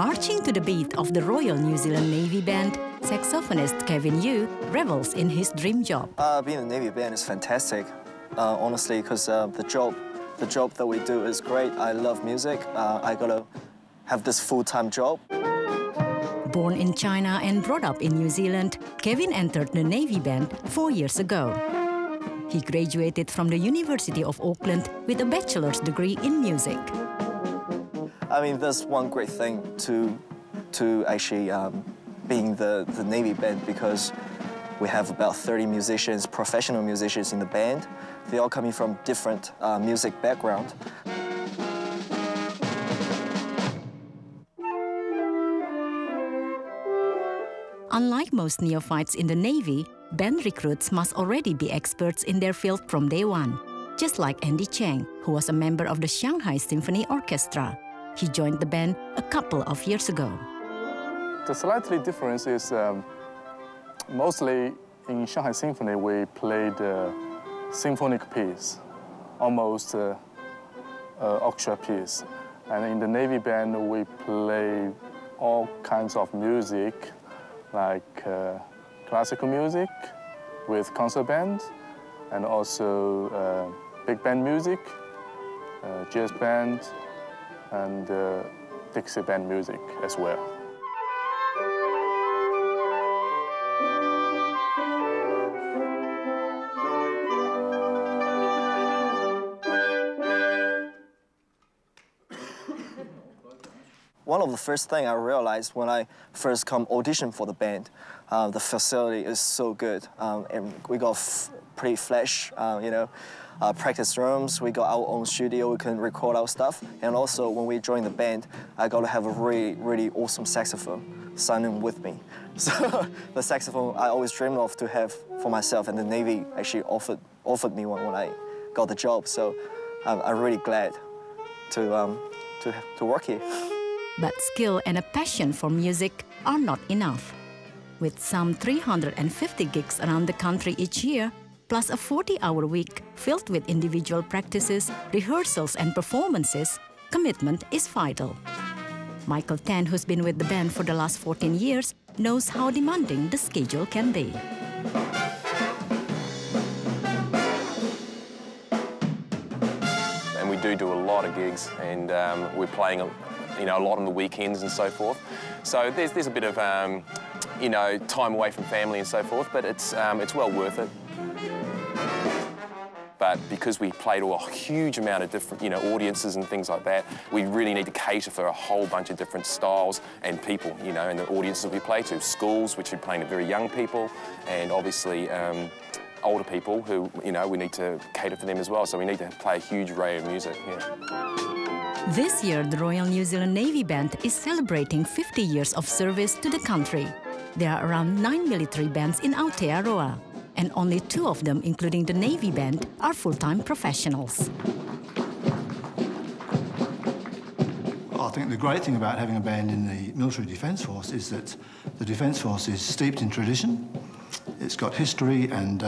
Marching to the beat of the Royal New Zealand Navy Band, saxophonist Kevin Yu revels in his dream job. Being in the Navy Band is fantastic, honestly, because the job that we do is great. I love music. I gotta have this full-time job. Born in China and brought up in New Zealand, Kevin entered the Navy Band 4 years ago. He graduated from the University of Auckland with a bachelor's degree in music. I mean, there's one great thing to actually being the Navy Band, because we have about 30 musicians, professional musicians in the band. They're all coming from different music background. Unlike most neophytes in the Navy, band recruits must already be experts in their field from day one, just like Andy Cheng, who was a member of the Shanghai Symphony Orchestra. He joined the band a couple of years ago. The slightly difference is mostly in Shanghai Symphony we played symphonic piece, almost orchestra piece. And in the Navy Band we play all kinds of music, like classical music with concert band, and also big band music, jazz band, and Dixie band music as well. One of the first things I realized when I first come audition for the band, the facility is so good. And we got pretty flash, practice rooms. We got our own studio. We can record our stuff. And also, when we joined the band, I got to have a really, really awesome saxophone sounding with me. So the saxophone I always dreamed of to have for myself, and the Navy actually offered me one when I got the job. So I'm really glad to work here. But skill and a passion for music are not enough. With some 350 gigs around the country each year, plus a 40-hour week filled with individual practices, rehearsals and performances, commitment is vital. Michael Tan, who's been with the band for the last 14 years, knows how demanding the schedule can be. And we do a lot of gigs, and we're playing a lot on the weekends and so forth. So there's a bit of time away from family and so forth, but it's well worth it. But because we play to a huge amount of different audiences and things like that, we really need to cater for a whole bunch of different styles and people, and the audiences that we play to. Schools, which are playing to very young people, and obviously older people who, we need to cater for them as well. So we need to play a huge array of music. Yeah. This year, the Royal New Zealand Navy Band is celebrating 50 years of service to the country. There are around 9 military bands in Aotearoa, and only 2 of them, including the Navy Band, are full-time professionals. I think the great thing about having a band in the Military Defence Force is that the Defence Force is steeped in tradition. It's got history, and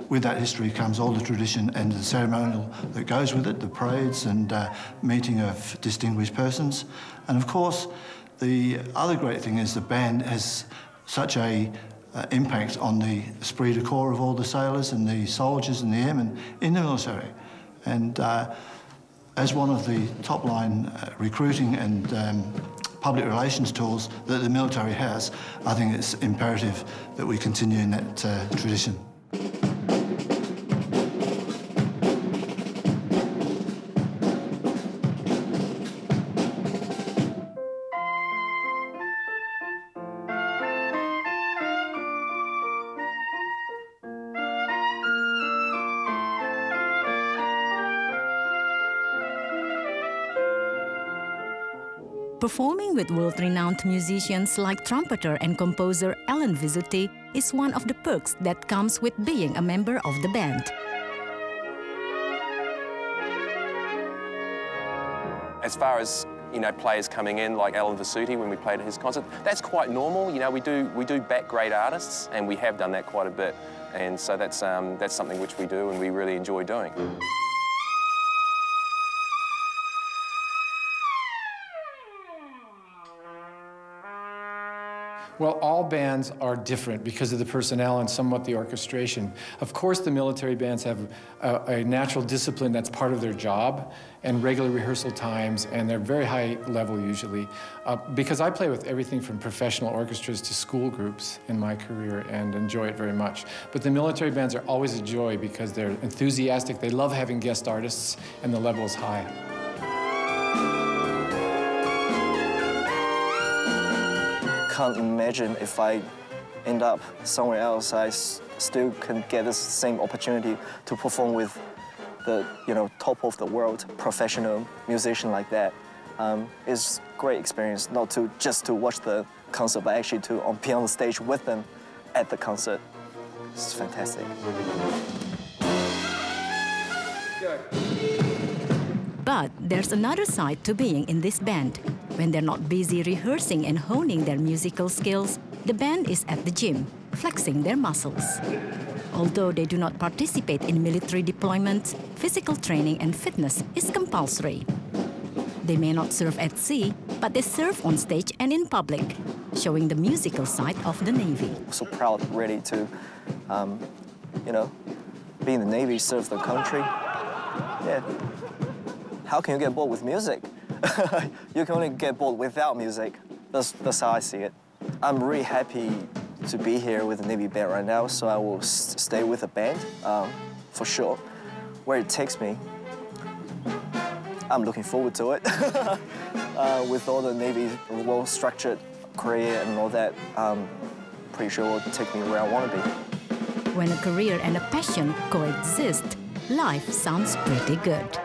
with that history comes all the tradition and the ceremonial that goes with it, the parades and meeting of distinguished persons. And of course, the other great thing is the band has such a impact on the esprit de corps of all the sailors and the soldiers and the airmen in the military. And as one of the top-line recruiting and public relations tools that the military has, I think it's imperative that we continue in that tradition. Performing with world-renowned musicians like trumpeter and composer Alan Vizzuti is one of the perks that comes with being a member of the band. As far as players coming in like Alan Vizzuti when we played at his concert, that's quite normal. We do back great artists, and we have done that quite a bit, and so that's something which we do and we really enjoy doing. Well, all bands are different because of the personnel and somewhat the orchestration. Of course, the military bands have a natural discipline that's part of their job and regular rehearsal times, and they're very high level usually. Because I play with everything from professional orchestras to school groups in my career and enjoy it very much. But the military bands are always a joy because they're enthusiastic, they love having guest artists, and the level is high. Can't imagine if I end up somewhere else, I still can get the same opportunity to perform with the top of the world professional musician like that. It's a great experience, not just to watch the concert, but actually to be on the stage with them at the concert. It's fantastic. But there's another side to being in this band. When they're not busy rehearsing and honing their musical skills, the band is at the gym, flexing their muscles. Although they do not participate in military deployments, physical training and fitness is compulsory. They may not serve at sea, but they serve on stage and in public, showing the musical side of the Navy. So proud, really, to, be in the Navy, serve the country. Yeah. How can you get bored with music? You can only get bored without music. That's how I see it. I'm really happy to be here with the Navy band right now, so I will stay with the band, for sure. Where it takes me, I'm looking forward to it. With all the Navy well-structured career and all that, I'm pretty sure it will take me where I want to be. When a career and a passion coexist, life sounds pretty good.